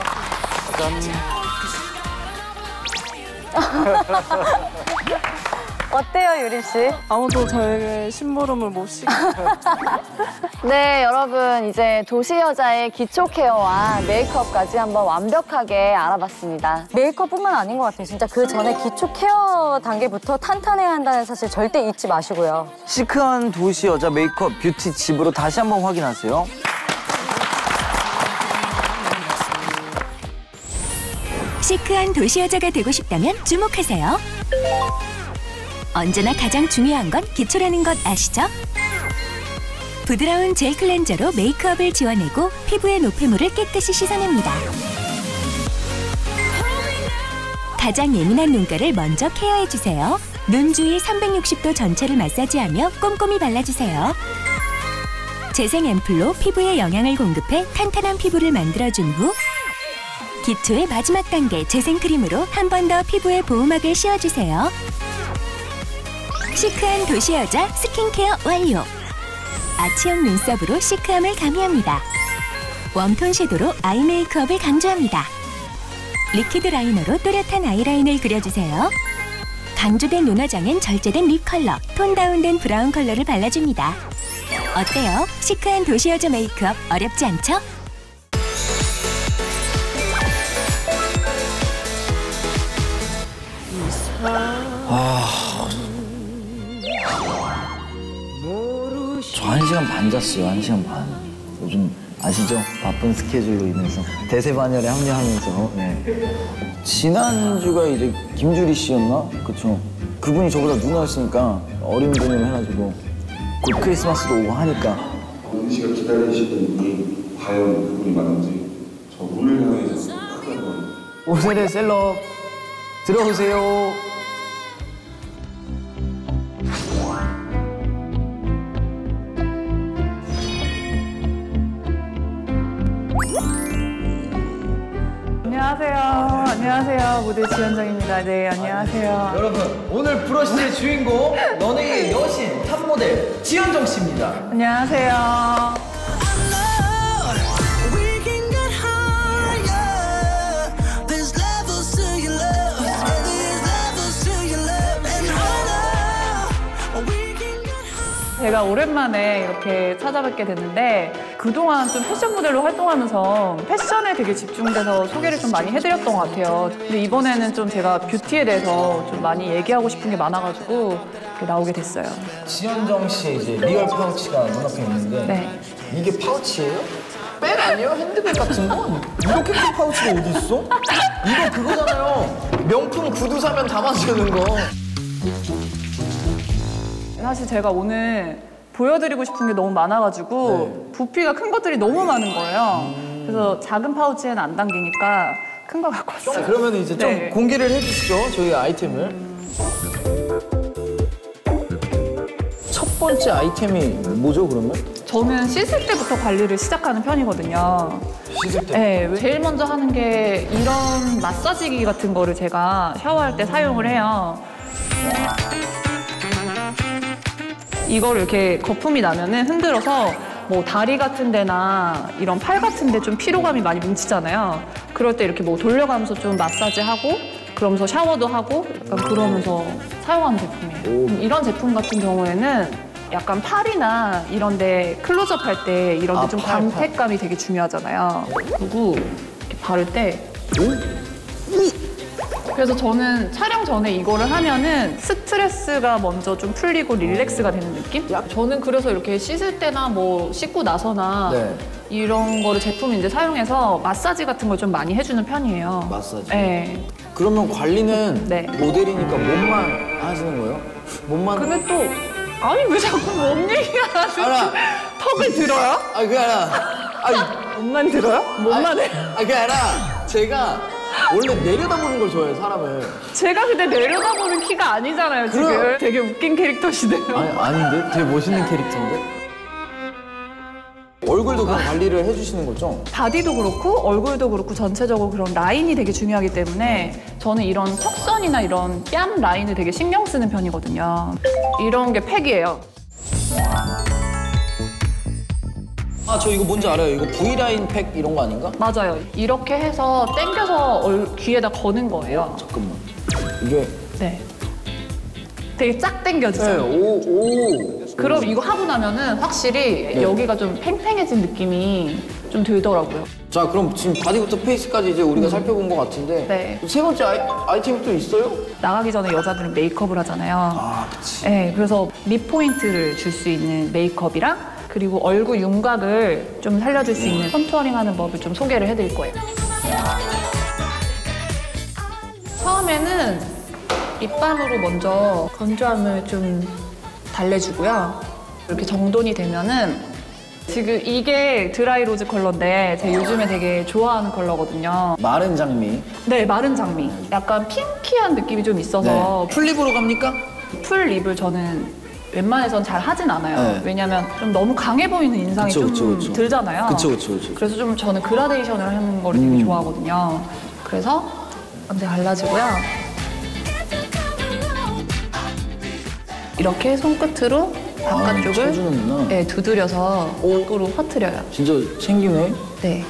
어때요, 유림 씨? 아무도 저에게 심부름을 못 시켜요. 네, 여러분 이제 도시 여자의 기초 케어와 메이크업까지 한번 완벽하게 알아봤습니다. 메이크업뿐만 아닌 것 같아요. 진짜 그 전에 기초 케어 단계부터 탄탄해야 한다는 사실 절대 잊지 마시고요. 시크한 도시 여자 메이크업 뷰티 집으로 다시 한번 확인하세요. 시크한 도시 여자가 되고 싶다면 주목하세요. 언제나 가장 중요한 건 기초라는 것 아시죠? 부드러운 젤 클렌저로 메이크업을 지워내고 피부의 노폐물을 깨끗이 씻어냅니다. 가장 예민한 눈가를 먼저 케어해주세요. 눈 주위 360도 전체를 마사지하며 꼼꼼히 발라주세요. 재생 앰플로 피부에 영양을 공급해 탄탄한 피부를 만들어준 후 기초의 마지막 단계 재생 크림으로 한 번 더 피부에 보호막을 씌워주세요. 시크한 도시 여자 스킨케어 완료! 아치형 눈썹으로 시크함을 가미합니다. 웜톤 섀도로 아이 메이크업을 강조합니다. 리퀴드 라이너로 또렷한 아이라인을 그려주세요. 강조된 눈화장엔 절제된 립 컬러, 톤 다운된 브라운 컬러를 발라줍니다. 어때요? 시크한 도시 여자 메이크업 어렵지 않죠? 저 1시간 반 잤어요, 1시간 반. 요즘 아시죠? 바쁜 스케줄로 인해서 대세반열에 합류하면서. 네. 지난주가 이제 김주리 씨였나? 그쵸? 그분이 저보다 누나였으니까 어린 분으로 해가지고 곧 크리스마스도 오고 하니까. 은희 씨가 기다리시던 분이 과연 그분이 맞는지 저 문을 향해서 오늘의 셀럽 들어오세요. 안녕하세요. 모델 지현정입니다. 네, 안녕하세요. 여러분, 오늘 브러쉬의 주인공 연예계의 여신 탑모델 지현정 씨입니다. 안녕하세요. 제가 오랜만에 이렇게 찾아뵙게 됐는데 그동안 좀 패션 모델로 활동하면서 패션에 되게 집중돼서 소개를 좀 많이 해드렸던 것 같아요. 근데 이번에는 좀 제가 뷰티에 대해서 좀 많이 얘기하고 싶은 게 많아가지고 이렇게 나오게 됐어요. 지현정 씨의 이제 리얼 파우치가 눈앞에 있는데 네. 이게 파우치예요? 백 아니에요? 핸드백 같은 거? 이렇게 큰 파우치가 어디 있어? 이거 그거잖아요. 명품 구두 사면 담아주는 거. 사실 제가 오늘 보여드리고 싶은 게 너무 많아가지고 부피가 큰 것들이 너무 많은 거예요. 그래서 작은 파우치에는 안 담기니까 큰 거 갖고 왔어요. 그러면 이제 좀 네. 공개를 해주시죠, 저희 아이템을. 첫 번째 아이템이 뭐죠, 그러면? 저는 씻을 때부터 관리를 시작하는 편이거든요. 씻을 때? 네, 제일 먼저 하는 게 이런 마사지기 같은 거를 제가 샤워할 때 사용을 해요. 이거를 이렇게 거품이 나면은 흔들어서 뭐 다리 같은 데나 이런 팔 같은 데 좀 피로감이 많이 뭉치잖아요. 그럴 때 이렇게 뭐 돌려가면서 좀 마사지하고 그러면서 샤워도 하고 약간 그러면서 사용하는 제품이에요. 이런 제품 같은 경우에는 약간 팔이나 이런 데 클로즈업 할 때 이런 데 좀 광택감이 되게 중요하잖아요. 그리고 이렇게 바를 때 그래서 저는 촬영 전에 이거를 하면은 스트레스가 먼저 좀 풀리고 릴렉스가 되는 느낌? 저는 그래서 이렇게 씻을 때나 뭐 씻고 나서나 이런 거를 제품 이제 사용해서 마사지 같은 걸 좀 많이 해주는 편이에요. 마사지? 네. 그러면 관리는 네. 모델이니까 몸만 하시는 거예요? 몸만? 근데 또 아니 왜 자꾸 몸 얘기하지? 턱을 들어요? 아, 그게 아니라 아니, 몸만 들어요? 몸만 해? 그게 아니라 제가 원래 내려다보는 걸 좋아해요, 사람을. 제가 근데 내려다보는 키가 아니잖아요, 지금. 되게 웃긴 캐릭터시네요. 아닌데? 되게 멋있는 캐릭터인데? 얼굴도 그런 관리를 해주시는 거죠? 바디도 그렇고 얼굴도 그렇고 전체적으로 그런 라인이 되게 중요하기 때문에 저는 이런 턱선이나 이런 뺨 라인을 되게 신경 쓰는 편이거든요. 이런 게 팩이에요. 아, 저 이거 뭔지 알아요. 이거 V라인 팩 이런 거 아닌가? 맞아요. 이렇게 해서 당겨서 귀에다 거는 거예요. 잠깐만. 이게. 네. 되게 쫙 당겨지죠? 네, 오. 그럼 이거 하고 나면은 확실히 여기가 좀 팽팽해진 느낌이 좀 들더라고요. 자, 그럼 지금 바디부터 페이스까지 이제 우리가 살펴본 것 같은데. 네. 세 번째 아이템이 또 있어요? 나가기 전에 여자들은 메이크업을 하잖아요. 아, 그치. 네, 그래서 립 포인트를 줄 수 있는 메이크업이랑 그리고 얼굴 윤곽을 좀 살려줄 수 있는 컨투어링 하는 법을 좀 소개를 해드릴 거예요. 처음에는 립밤으로 먼저 건조함을 좀 달래주고요. 이렇게 정돈이 되면은 지금 이게 드라이 로즈 컬러인데 제가 요즘에 되게 좋아하는 컬러거든요. 마른 장미. 네, 마른 장미. 약간 핑키한 느낌이 좀 있어서 풀립으로 갑니까? 풀 립을 저는 웬만해선 잘 하진 않아요. 네. 왜냐면 좀 너무 강해 보이는 인상이 좀 들잖아요. 그쵸. 그래서 좀 저는 그라데이션을 하는 거를 되게 좋아하거든요. 그래서 먼저 갈라지고요. 이렇게 손끝으로 바깥쪽을 쳐주는구나. 네, 두드려서 얼굴로 퍼뜨려요. 진짜 챙기네. 네.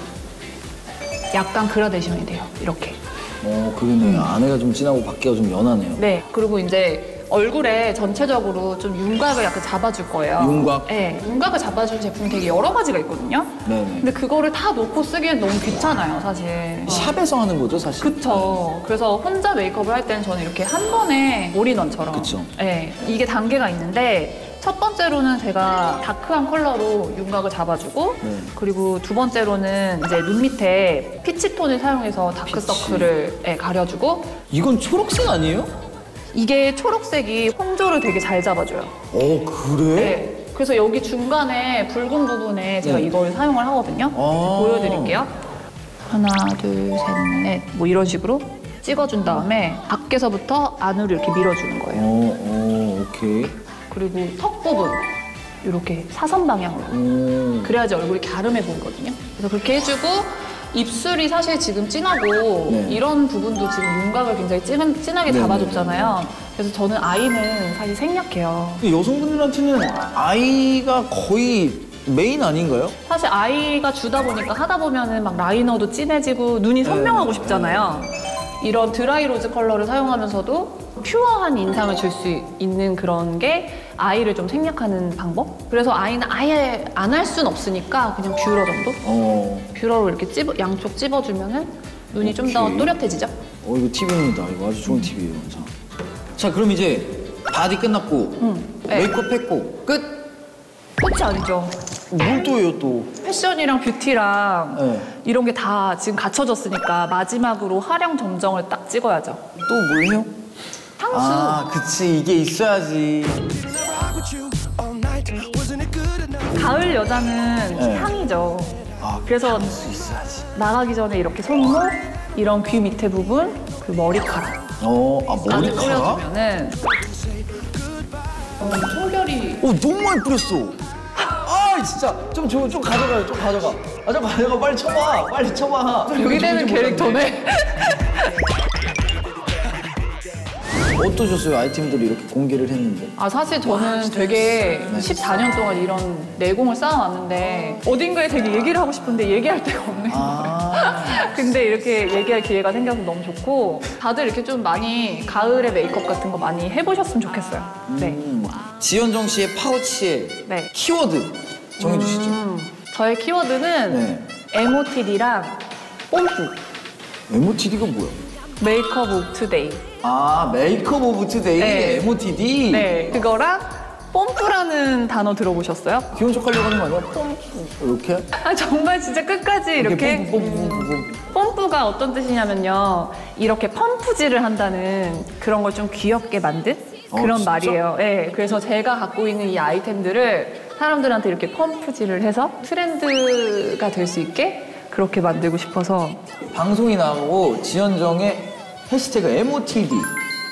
약간 그라데이션이 돼요. 이렇게. 그러네. 안에가 좀 진하고 밖에가 좀 연하네요. 네. 그리고 이제 얼굴에 전체적으로 좀 윤곽을 약간 잡아줄 거예요. 윤곽? 네. 윤곽을 잡아주는 제품이 되게 여러 가지가 있거든요. 네네. 근데 그거를 다 놓고 쓰기엔 너무 귀찮아요, 사실. 샵에서 하는 거죠, 사실? 그쵸. 그래서 혼자 메이크업을 할 때는 저는 이렇게 한 번에 올인원처럼. 그쵸. 네. 이게 단계가 있는데 첫 번째로는 제가 다크한 컬러로 윤곽을 잡아주고 그리고 두 번째로는 이제 눈 밑에 피치톤을 사용해서 다크서클을 가려주고 이건 초록색 아니에요? 이게 초록색이 홍조를 되게 잘 잡아줘요. 그래? 네. 그래서 여기 중간에 붉은 부분에 제가 이걸 사용을 하거든요. 보여드릴게요. 하나, 둘, 셋, 넷. 뭐 이런 식으로 찍어준 다음에 밖에서부터 안으로 이렇게 밀어주는 거예요. 오케이. 그리고 턱 부분 이렇게 사선 방향으로. 그래야지 얼굴이 갸름해 보이거든요. 그래서 그렇게 해주고 입술이 사실 지금 진하고 네. 이런 부분도 지금 윤곽을 굉장히 진하게 네, 잡아줬잖아요. 그래서 저는 아이는 사실 생략해요. 여성분들한테는 아이가 거의 메인 아닌가요? 사실 아이가 주다 보니까 하다 보면은 막 라이너도 진해지고 눈이 선명하고 싶잖아요. 이런 드라이 로즈 컬러를 사용하면서도 퓨어한 인상을 줄 수 있는 그런 게 아이를 좀 생략하는 방법? 그래서 아이는 아예 안 할 순 없으니까 그냥 뷰러 정도? 뷰러로 이렇게 양쪽 찝어주면은 눈이 좀 더 또렷해지죠? 이거 팁입니다. 이거 아주 좋은 팁이에요. 자, 그럼 이제 바디 끝났고 네. 메이크업 했고 끝? 끝이 아니죠. 뭘 또예요 또? 패션이랑 뷰티랑 네. 이런 게 다 지금 갖춰졌으니까 마지막으로 화령 점정을 딱 찍어야죠. 또 뭘 해요? 향수. 아, 그치. 이게 있어야지. 가을 여자는 네. 향이죠. 아, 그래서 향수 있어야지. 나가기 전에 이렇게 손목, 이런 귀 밑에 부분, 그리고 머리카락. 머리카락? 뿌려주면은 청결이. 너무 많이 뿌렸어. 아, 진짜. 좀 가져가요. 좀 가져가. 좀 가져가. 빨리 쳐봐. 빨리 쳐봐. 여기 되는 캐릭터네. 어떠셨어요? 아이템들을 이렇게 공개를 했는데. 사실 저는 되게 14년 동안 이런 내공을 쌓아왔는데 어딘가에 되게 얘기를 하고 싶은데 얘기할 데가 없는 거예요. 근데 이렇게 얘기할 기회가 생겨서 너무 좋고 다들 이렇게 좀 많이 가을에 메이크업 같은 거 많이 해보셨으면 좋겠어요. 네. 지연정 씨의 파우치의 네. 키워드 정해주시죠. 저의 키워드는 MOTD랑 뽐뿌. MOTD가 뭐야? 메이크업 오브 투데이. 메이크업 오브 투데이, 네. MOTD. 네, 그거랑 뽐뿌라는 단어 들어보셨어요? 귀여운 척 하려고 하는 거 아니야? 뽐 이렇게? 정말 진짜 끝까지 이렇게. 뽐뿌가 어떤 뜻이냐면요. 이렇게 펌프질을 한다는 그런 걸 좀 귀엽게 만든 그런 진짜? 말이에요. 네, 그래서 제가 갖고 있는 이 아이템들을 사람들한테 이렇게 펌프질을 해서 트렌드가 될 수 있게 그렇게 만들고 싶어서. 방송이 나오고 지연정의 해시태그 MOTD,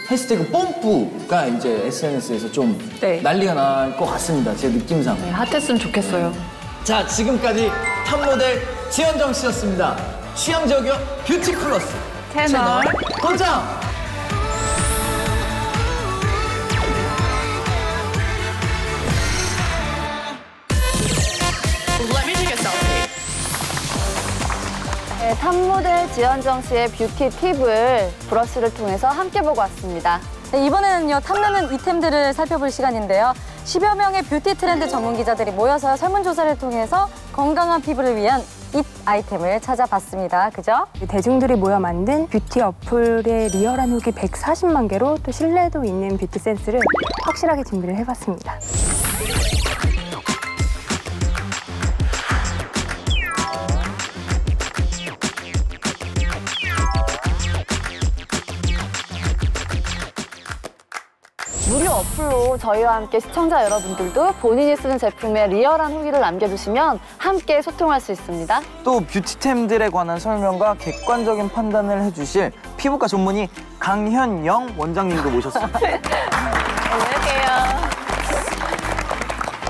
해시태그 뽐뿌가 이제 SNS에서 좀 난리가 날 것 같습니다. 제 느낌상. 네, 핫했으면 좋겠어요. 자, 지금까지 탑모델 지연정 씨였습니다. 취향저격 뷰티 플러스 채널 고정! 네, 탑모델 지연정 씨의 뷰티 팁을 브러쉬를 통해서 함께 보고 왔습니다. 네, 이번에는요, 탐나는 이템들을 살펴볼 시간인데요. 10여 명의 뷰티 트렌드 전문 기자들이 모여서 설문조사를 통해서 건강한 피부를 위한 잇 아이템을 찾아봤습니다. 그죠? 대중들이 모여 만든 뷰티 어플의 리얼한 후기 140만 개로 또 신뢰도 있는 뷰티 센스를 확실하게 준비를 해봤습니다. 무료 어플로 저희와 함께 시청자 여러분들도 본인이 쓰는 제품의 리얼한 후기를 남겨주시면 함께 소통할 수 있습니다. 또 뷰티템들에 관한 설명과 객관적인 판단을 해주실 피부과 전문의 강현영 원장님도 모셨습니다. 안녕하세요.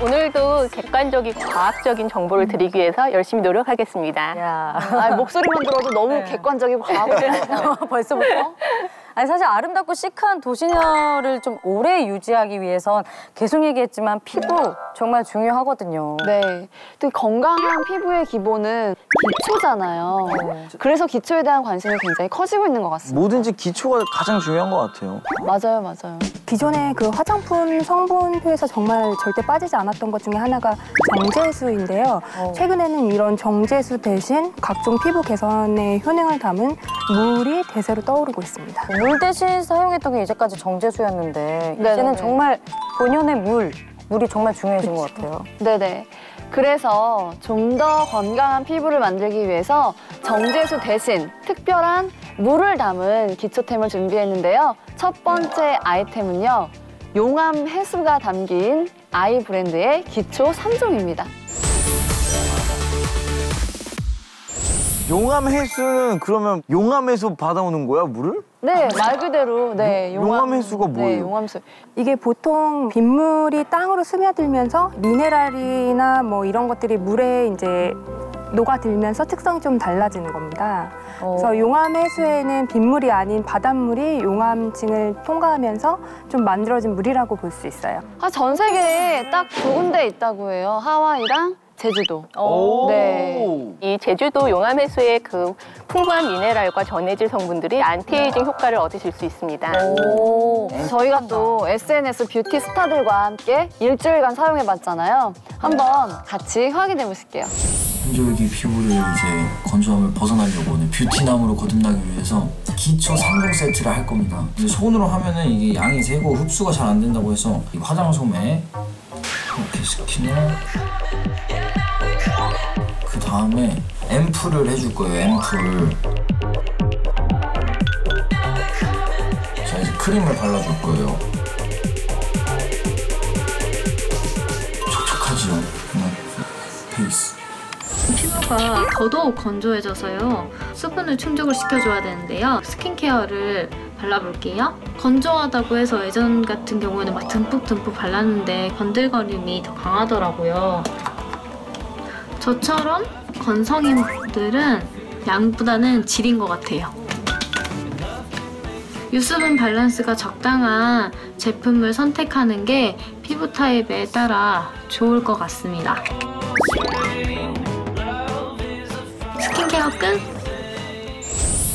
오늘도 객관적이고 과학적인 정보를 드리기 위해서 열심히 노력하겠습니다. 목소리만 들어도 너무 객관적이고 과학적이에요. 벌써부터? 아니, 사실 아름답고 시크한 도시녀를 좀 오래 유지하기 위해선 계속 얘기했지만 피부 정말 중요하거든요. 네. 또 건강한 피부의 기본은 기초잖아요. 그래서 기초에 대한 관심이 굉장히 커지고 있는 것 같습니다. 뭐든지 기초가 가장 중요한 것 같아요. 맞아요, 맞아요. 기존에 그 화장품 성분표에서 정말 절대 빠지지 않았던 것 중에 하나가 정제수인데요. 최근에는 이런 정제수 대신 각종 피부 개선에 효능을 담은 물이 대세로 떠오르고 있습니다. 물 대신 사용했던 게 이제까지 정제수였는데 네네네. 이제는 정말 본연의 물이 정말 중요해진 것 같아요. 네네. 그래서 좀 더 건강한 피부를 만들기 위해서 정제수 대신 특별한 물을 담은 기초템을 준비했는데요. 첫 번째 아이템은요. 용암 해수가 담긴 아이 브랜드의 기초 3종입니다. 용암 해수는 그러면 용암에서 받아오는 거야, 물을? 네, 말 그대로 용암 해수가 뭐예요? 네, 용암수. 이게 보통 빗물이 땅으로 스며들면서 미네랄이나 뭐 이런 것들이 물에 이제 녹아들면서 특성이 좀 달라지는 겁니다. 그래서 용암 해수에는 빗물이 아닌 바닷물이 용암층을 통과하면서 좀 만들어진 물이라고 볼 수 있어요. 전 세계에 딱 2군데 있다고 해요. 하와이랑 제주도. 네. 이 제주도 용암해수의 그 풍부한 미네랄과 전해질 성분들이 안티에이징 효과를 얻으실 수 있습니다. 저희가 또 SNS 뷰티 스타들과 함께 일주일간 사용해봤잖아요. 한번 같이 확인해 보실게요. 여기 피부를 이제 건조함을 벗어나려고 오늘 뷰티남으로 거듭나기 위해서 기초 3종 세트를 할 겁니다. 이제 손으로 하면은 이게 양이 세고 흡수가 잘 안 된다고 해서 이 화장솜에 이렇게 스킨을 그 다음에 앰플을 해줄 거예요. 앰플. 자 이제 크림을 발라줄 거예요. 촉촉하지요? 페이스. 피부가 더더욱 건조해져서요. 수분을 충족을 시켜줘야 되는데요. 스킨케어를 발라볼게요. 건조하다고 해서 예전 같은 경우에는 막 듬뿍듬뿍 발랐는데 건들거림이 더 강하더라고요. 저처럼 건성인분들은 양보다는 질인 것 같아요. 유수분 밸런스가 적당한 제품을 선택하는 게 피부 타입에 따라 좋을 것 같습니다. 스킨케어 끝!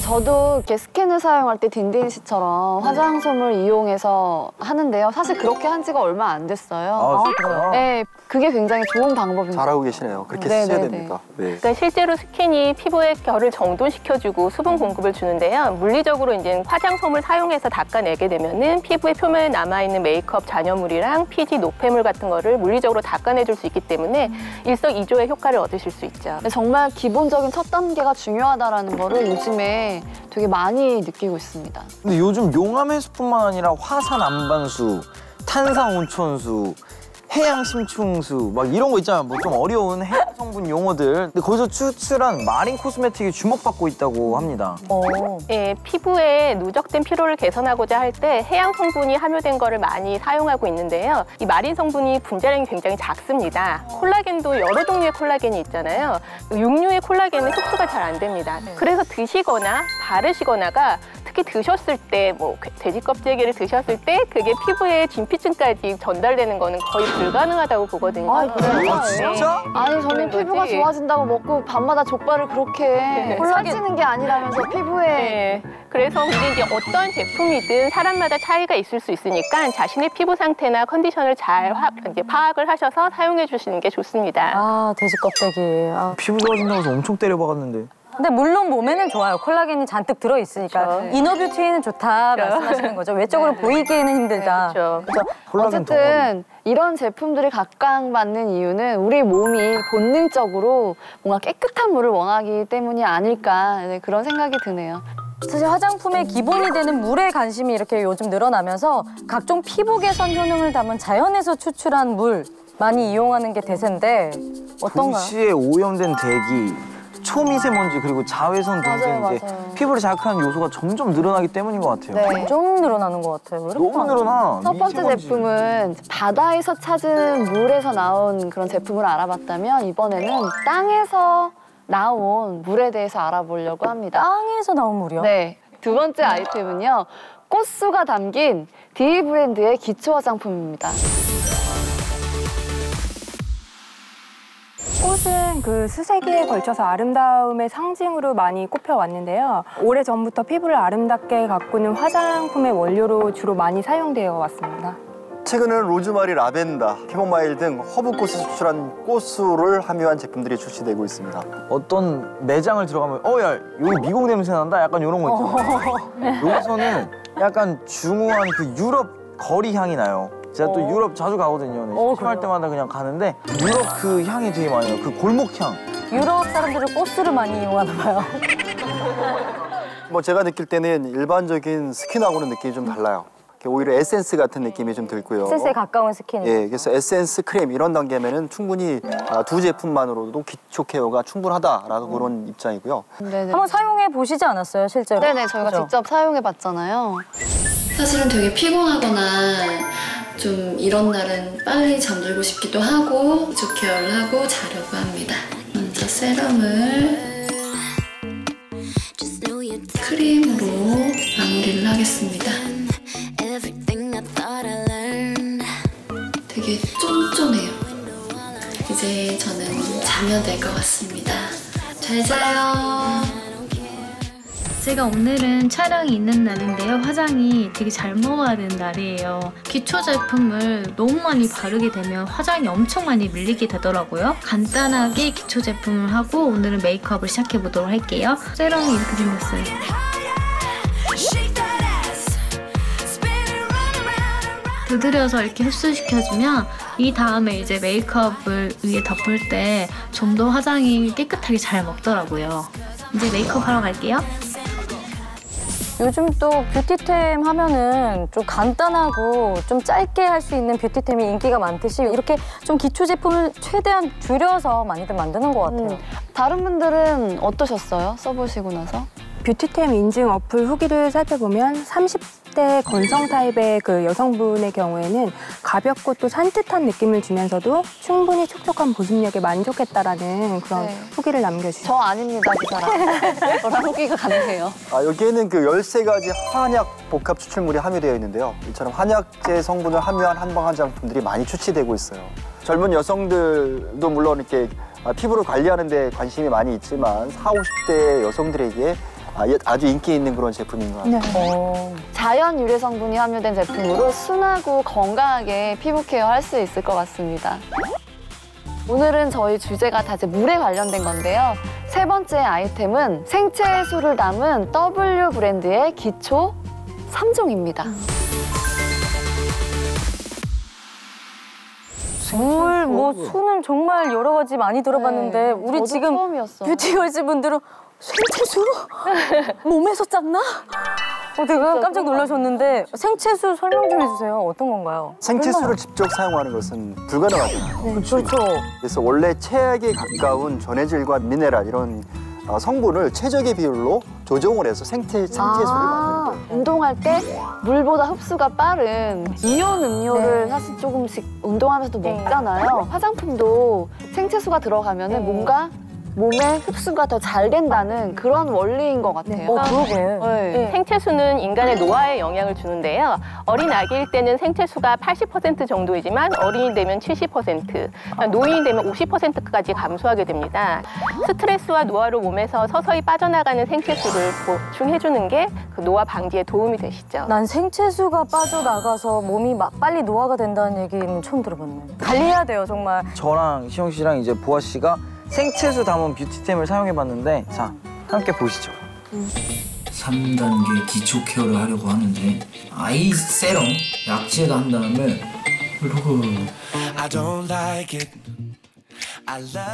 저도 이렇게 스킨을 사용할 때 딘딘 씨처럼 화장솜을 이용해서 하는데요. 사실 그렇게 한 지가 얼마 안 됐어요. 그래요? 네, 그게 굉장히 좋은 방법입니다. 잘하고 계시네요. 그렇게 쓰셔야 됩니다. 네. 그러니까 실제로 스킨이 피부의 결을 정돈시켜주고 수분 공급을 주는데요. 물리적으로 이제 화장솜을 사용해서 닦아내게 되면은 피부의 표면에 남아있는 메이크업 잔여물이랑 피지, 노폐물 같은 거를 물리적으로 닦아내줄 수 있기 때문에 일석이조의 효과를 얻으실 수 있죠. 정말 기본적인 첫 단계가 중요하다는 거를 요즘에 되게 많이 느끼고 있습니다. 근데 요즘 용암 해수뿐만 아니라 화산 안반수, 탄산 온천수, 해양 심층수 막 이런 거 있잖아요. 뭐 좀 어려운 해양 성분 용어들. 근데 거기서 추출한 마린 코스메틱이 주목받고 있다고 합니다. 예, 피부에 누적된 피로를 개선하고자 할 때 해양 성분이 함유된 거를 많이 사용하고 있는데요. 이 마린 성분이 분자량이 굉장히 작습니다. 콜라겐도 여러 종류의 콜라겐이 있잖아요. 육류의 콜라겐은 흡수가 잘 안 됩니다. 그래서 드시거나 바르시거나가 특히 드셨을 때, 뭐 돼지 껍데기를 드셨을 때 그게 피부에 진피층까지 전달되는 거는 거의 불가능하다고 보거든요. 그래요? 진짜? 아니 저는 피부가 거지. 좋아진다고 먹고 밤마다 족발을 그렇게 살찌는 게 아니라면서 피부에 네. 그래서 근데 이제 어떤 제품이든 사람마다 차이가 있을 수 있으니까 자신의 피부 상태나 컨디션을 잘 이제 파악을 하셔서 사용해 주시는 게 좋습니다. 아, 돼지 껍데기. 아. 피부 좋아진다고 해서 엄청 때려박았는데. 근데 물론 몸에는 좋아요. 콜라겐이 잔뜩 들어있으니까. 이너뷰티에는 좋다 말씀하시는 거죠. 외적으로 보이기에는 힘들다. 그렇죠. 어쨌든 이런 제품들이 각광받는 이유는 우리 몸이 본능적으로 뭔가 깨끗한 물을 원하기 때문이 아닐까 그런 생각이 드네요. 사실 화장품의 기본이 되는 물에 관심이 이렇게 요즘 늘어나면서 각종 피부 개선 효능을 담은 자연에서 추출한 물 많이 이용하는 게 대세인데 어떤가요? 도시에 오염된 대기, 초미세먼지 그리고 자외선 등등 이제 피부를 자극하는 요소가 점점 늘어나기 때문인 것 같아요. 네. 좀 늘어나는 것 같아요. 왜 이렇게 너무 늘어나. 첫 번째 미세먼지. 제품은 바다에서 찾은 물에서 나온 그런 제품을 알아봤다면 이번에는 땅에서 나온 물에 대해서 알아보려고 합니다. 땅에서 나온 물이요? 네. 두 번째 아이템은요. 꽃수가 담긴 디이 브랜드의 기초 화장품입니다. 꽃은 그 수세기에 걸쳐서 아름다움의 상징으로 많이 꼽혀왔는데요. 오래전부터 피부를 아름답게 가꾸는 화장품의 원료로 주로 많이 사용되어 왔습니다. 최근에는 로즈마리, 라벤더, 캐모마일 등 허브꽃에서 추출한 꽃수를 함유한 제품들이 출시되고 있습니다. 어떤 매장을 들어가면 야 여기 미국 냄새 난다 약간 이런 거 있잖아요. 여기서는 약간 중후한 그 유럽 거리 향이 나요. 제가 또 유럽 자주 가거든요. 심심할 때마다 그냥 가는데 유럽 그 향이 되게 많이 나요. 그 골목향. 유럽 사람들은 꽃수를 많이 이용하나 봐요. 뭐 제가 느낄 때는 일반적인 스킨하고는 느낌이 좀 달라요. 오히려 에센스 같은 느낌이 좀 들고요. 에센스에 가까운 스킨. 예, 그래서 에센스, 크림 이런 단계면은 충분히 두 제품만으로도 기초 케어가 충분하다라고 그런 입장이고요. 네네. 한번 사용해 보시지 않았어요, 실제로? 네네, 저희가 그죠? 직접 사용해 봤잖아요. 사실은 되게 피곤하거나 좀 이런 날은 빨리 잠들고 싶기도 하고 기초 케어를 하고 자려고 합니다. 먼저 먼저 세럼을 크림으로 마무리를 하겠습니다. 되게 쫀쫀해요. 이제 저는 자면 될 것 같습니다. 잘 자요. 제가 오늘은 촬영이 있는 날인데요. 화장이 되게 잘 먹어야 되는 날이에요. 기초 제품을 너무 많이 바르게 되면 화장이 엄청 많이 밀리게 되더라고요. 간단하게 기초 제품을 하고 오늘은 메이크업을 시작해 보도록 할게요. 세럼이 이렇게 생겼어요. 두드려서 이렇게 흡수시켜주면 이 다음에 이제 메이크업을 위에 덮을 때 좀 더 화장이 깨끗하게 잘 먹더라고요. 이제 메이크업 하러 갈게요. 요즘 또 뷰티템 하면은 좀 간단하고 좀 짧게 할 수 있는 뷰티템이 인기가 많듯이 이렇게 좀 기초 제품을 최대한 줄여서 많이들 만드는 것 같아요. 다른 분들은 어떠셨어요? 써보시고 나서? 뷰티템 인증 어플 후기를 살펴보면 30대 건성 타입의 그 여성분의 경우에는 가볍고 또 산뜻한 느낌을 주면서도 충분히 촉촉한 보습력에 만족했다라는 그런 후기를 남겨주셨어요. 저 아닙니다, 그 사람. 저랑 후기가 가능해요. 여기에는 그 13가지 한약 복합 추출물이 함유되어 있는데요. 이처럼 한약재 성분을 함유한 한방 화장품들이 많이 출시되고 있어요. 젊은 여성들도 물론 이렇게 피부를 관리하는 데 관심이 많이 있지만 40, 50대 여성들에게 아주 인기 있는 그런 제품인 것 같아요. 자연 유래 성분이 함유된 제품으로 순하고 건강하게 피부 케어할 수 있을 것 같습니다. 오늘은 저희 주제가 다 이제 물에 관련된 건데요. 세 번째 아이템은 생채수를 담은 W 브랜드의 기초 3종입니다. 물, 뭐 수는 정말 여러 가지 많이 들어봤는데 우리 지금 처음이었어요. 뷰티걸즈 분들은 생채수? 몸에서 짰나? 제가 깜짝 놀라셨는데 생채수 설명 좀 해주세요. 어떤 건가요? 생채수를 직접 사용하는 것은 불가능하잖아요. 그렇죠. 그래서 원래 체액에 가까운 전해질과 미네랄 이런 성분을 최적의 비율로 조정을 해서 생채수를 만드는 거예요. 운동할 때 물보다 흡수가 빠른 이온 음료를 사실 조금씩 운동하면서도 먹잖아요. 화장품도 생채수가 들어가면 뭔가 몸에 흡수가 더 잘 된다는 그런 원리인 것 같아요. 그러게. 생채수는 인간의 노화에 영향을 주는데요. 어린 아기일 때는 생채수가 80% 정도이지만 어린이 되면 70%, 노인이 되면 50%까지 감소하게 됩니다. 스트레스와 노화로 몸에서 서서히 빠져나가는 생채수를 보충해주는 게 그 노화 방지에 도움이 되시죠. 난 생채수가 빠져나가서 몸이 막 빨리 노화가 된다는 얘기는 처음 들어봤네. 관리해야 돼요, 정말. 저랑 시영 씨랑 이제 보아 씨가 생채수 담은 뷰티템을 사용해봤는데 자, 함께 보시죠. 3단계 기초 케어를 하려고 하는데 아이 세럼 약지에다 한 다음에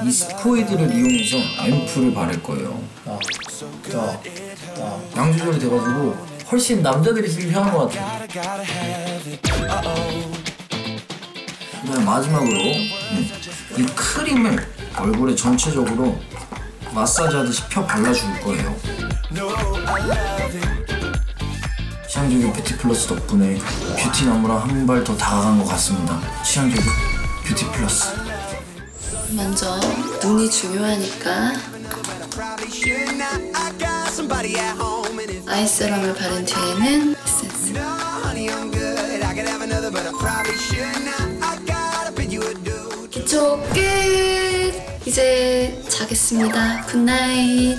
이 스포이드를 이용해서 앰플을 바를 거예요. 양 조절이 돼가지고 훨씬 남자들이 쓰기 편한 것 같아요. 그다음에 마지막으로 이 크림을 얼굴에 전체적으로 마사지하듯이 펴 발라줄 거예요. 취향적인 뷰티 플러스 덕분에 뷰티 나무랑 한 발 더 다가간 것 같습니다. 취향적인 뷰티 플러스. 먼저 눈이 중요하니까 아이세럼을 바른 뒤에는 에센스. 기초 끝! 이제 자겠습니다. 굿나잇.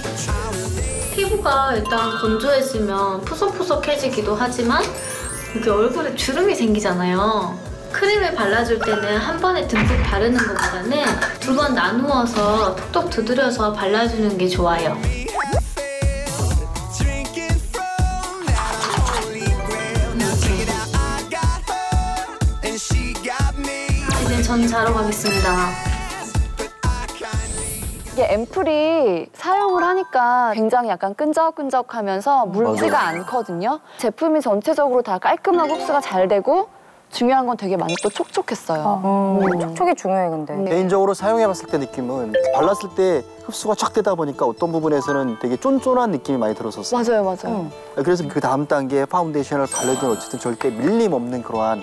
피부가 일단 건조해지면 푸석푸석해지기도 하지만 이렇게 얼굴에 주름이 생기잖아요. 크림을 발라줄 때는 한 번에 듬뿍 바르는 것보다는 2번 나누어서 톡톡 두드려서 발라주는 게 좋아요. 이제 전 자러 가겠습니다. 이게 앰플이 사용을 하니까 굉장히 약간 끈적끈적하면서 묽지가 않거든요. 제품이 전체적으로 다 깔끔하고 흡수가 잘 되고 중요한 건 되게 많이 또 촉촉했어요. 촉촉이 중요해, 근데. 개인적으로 사용해봤을 때 느낌은 발랐을 때 흡수가 쫙 되다 보니까 어떤 부분에서는 되게 쫀쫀한 느낌이 많이 들었었어요. 맞아요. 그래서 그 다음 단계에 파운데이션을 바르든 어쨌든 절대 밀림 없는 그러한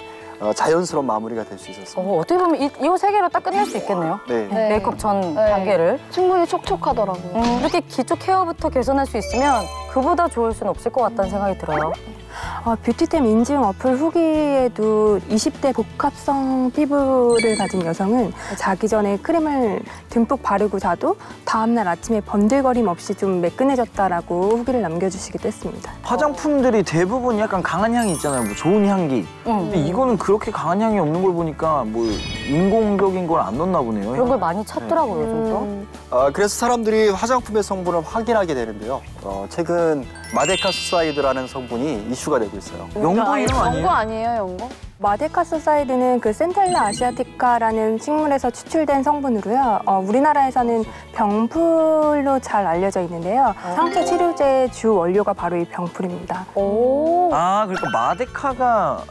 자연스러운 마무리가 될 수 있었어요. 어떻게 보면 이 세 개로 딱 끝낼 수 있겠네요. 네. 메이크업 전 단계를. 충분히 촉촉하더라고요. 이렇게 기초 케어부터 개선할 수 있으면 그보다 좋을 수는 없을 것 같다는 생각이 들어요. 뷰티템 인증 어플 후기에도 20대 복합성 피부를 가진 여성은 자기 전에 크림을 듬뿍 바르고 자도 다음날 아침에 번들거림 없이 좀 매끈해졌다라고 후기를 남겨주시기도 했습니다. 화장품들이 대부분 약간 강한 향이 있잖아요. 뭐 좋은 향기. 근데 이거는 그렇게 강한 향이 없는 걸 보니까 뭐 인공적인 걸 안 넣나 보네요. 그런 걸 많이 찾더라고요, 요즘도. 그래서 사람들이 화장품의 성분을 확인하게 되는데요. 최근 마데카 수사이드라는 성분이 이슈가 되고 있어요. 연고 이름 아니에요? 연고 아니에요, 연고? 마데카 소사이드는 그 센텔라 아시아티카라는 식물에서 추출된 성분으로요. 우리나라에서는 병풀로 잘 알려져 있는데요. 상처 치료제의 주 원료가 바로 이 병풀입니다. 그러니까 마데카가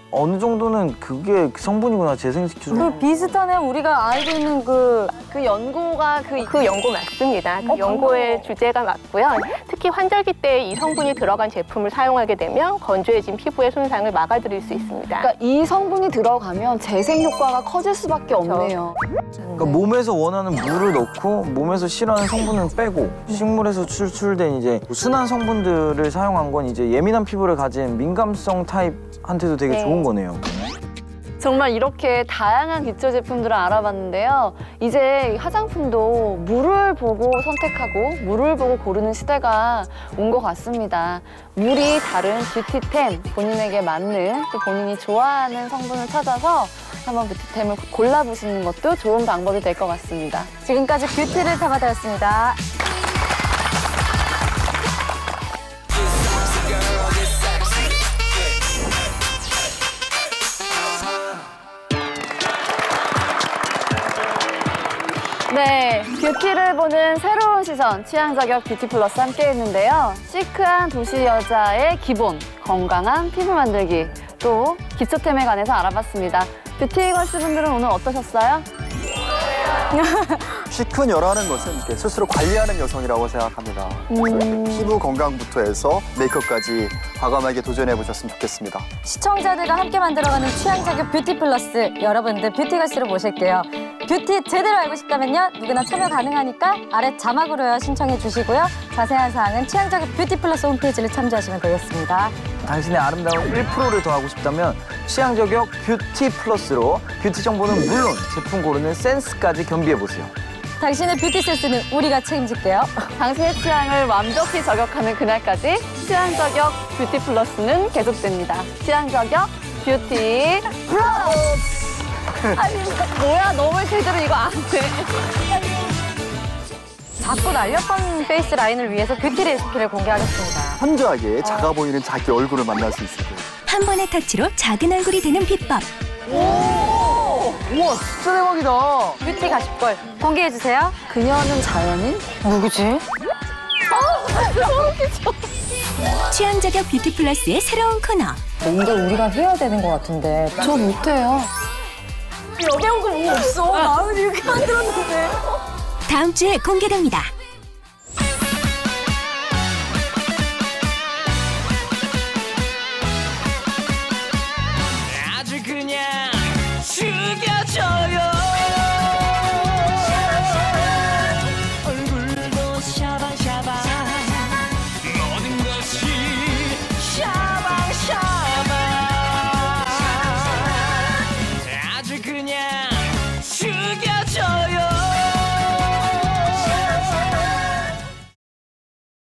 어느 정도는 그게 성분이구나, 재생시켜주는. 그 비슷하네요. 우리가 알고 있는 그 연고가 그 연고 맞습니다. 그 연고의 주제가 맞고요. 특히 환절기 때 이 성분이 들어간 제품을 사용하게 되면 건조해진 피부의 손상을 막아드릴 수 있습니다. 그러니까 이 성분이 들어가면 재생 효과가 커질 수밖에 없네요. 그러니까 몸에서 원하는 물을 넣고 몸에서 싫어하는 성분은 빼고 식물에서 추출된 이제 순한 성분들을 사용한 건 이제 예민한 피부를 가진 민감성 타입한테도 되게 좋은 거네요. 정말 이렇게 다양한 기초 제품들을 알아봤는데요. 이제 화장품도 물을 보고 선택하고 물을 보고 고르는 시대가 온 것 같습니다. 물이 다른 뷰티템, 본인에게 맞는 또 본인이 좋아하는 성분을 찾아서 한번 뷰티템을 골라보시는 것도 좋은 방법이 될 것 같습니다. 지금까지 뷰티를 탐하다였습니다. 네, 뷰티를 보는 새로운 시선, 취향저격 뷰티 플러스 함께 했는데요. 시크한 도시 여자의 기본, 건강한 피부 만들기, 또 기초템에 관해서 알아봤습니다. 뷰티걸스 분들은 오늘 어떠셨어요? 시크녀라는 것은 이렇게 스스로 관리하는 여성이라고 생각합니다. 피부 건강부터 해서 메이크업까지 과감하게 도전해보셨으면 좋겠습니다. 시청자들과 함께 만들어가는 취향저격 뷰티 플러스, 여러분들 뷰티걸스로 모실게요. 뷰티 제대로 알고 싶다면요, 누구나 참여 가능하니까 아래 자막으로요 신청해 주시고요. 자세한 사항은 취향저격 뷰티 플러스 홈페이지를 참조하시면 되겠습니다. 당신의 아름다운 1%를 더하고 싶다면 취향저격 뷰티 플러스로 뷰티 정보는 물론 제품 고르는 센스까지 겸비해보세요. 당신의 뷰티 센스는 우리가 책임질게요. 당신의 취향을 완벽히 저격하는 그날까지 취향저격 뷰티 플러스는 계속됩니다. 취향저격 뷰티 플러스! 아니, 뭐야, 너무 제대로 이거 안 돼. 자꾸 날렵한 페이스 라인을 위해서 뷰티 레시피를 공개하겠습니다. 현저하게 작아 보이는 자기 얼굴을 만날 수 있을 거예요. 한 번의 터치로 작은 얼굴이 되는 비법. 우와, 진짜 대박이다. 뷰티 가십걸 공개해주세요. 그녀는 자연인? 누구지? 취향저격 뷰티 플러스의 새로운 코너. 뭔가 우리가 해야 되는 것 같은데. 저 못해요. 여배우가 너무 없어. 마음을 이렇게 만들었는데. 다음 주에 공개됩니다.